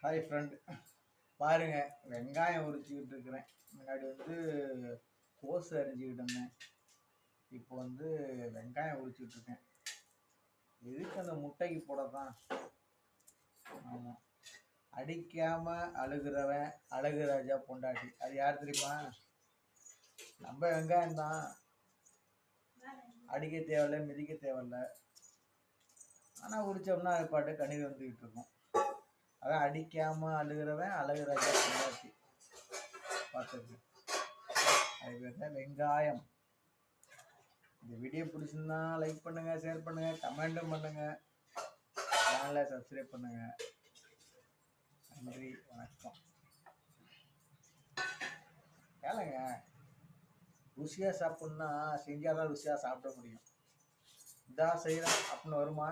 Hi friend. பாருங்க, வெங்காயம் உரிச்சுக்கிட்டு இருக்கிறேன். முன்னாடி கோஸ் அரிஞ்சிக்கிட்டு இருந்தேன். இப்போ வெங்காயம் உரிச்சுக்கிட்டு இருக்கேன். எதுக்கு அந்த முட்டைக்கு போடத்தான். ஆமாம், அடிக்காம அழுகிறவன் அழகுராஜா பொண்டாட்டி. அது யார் தெரியுமா? நம்ம வெங்காயம் தான். அடிக்க தேவையில்ல, மிதிக்க தேவையில்ல. ஆனால் உரிச்சோம்னா அது பாட்டு கண்ணீர் வந்துக்கிட்டு இருக்கும். அதான் அடிக்காம அழுகிறவன் அழகுராஜா பொண்டாட்டி. பார்த்துருக்கு. அது பேர் தான் வெங்காயம். இந்த வீடியோ பிடிச்சிருந்தா லைக் பண்ணுங்க, ஷேர் பண்ணுங்க, கமெண்ட்டும் பண்ணுங்க, சேனலை சப்ஸ்கிரைப் பண்ணுங்க. நன்றி, வணக்கம். கேளுங்க, ருசியாக சாப்பிட்ணுன்னா செஞ்சாதான் ருசியாக சாப்பிட முடியும். இதா செய்யலாம் அப்படின்னு வருமா?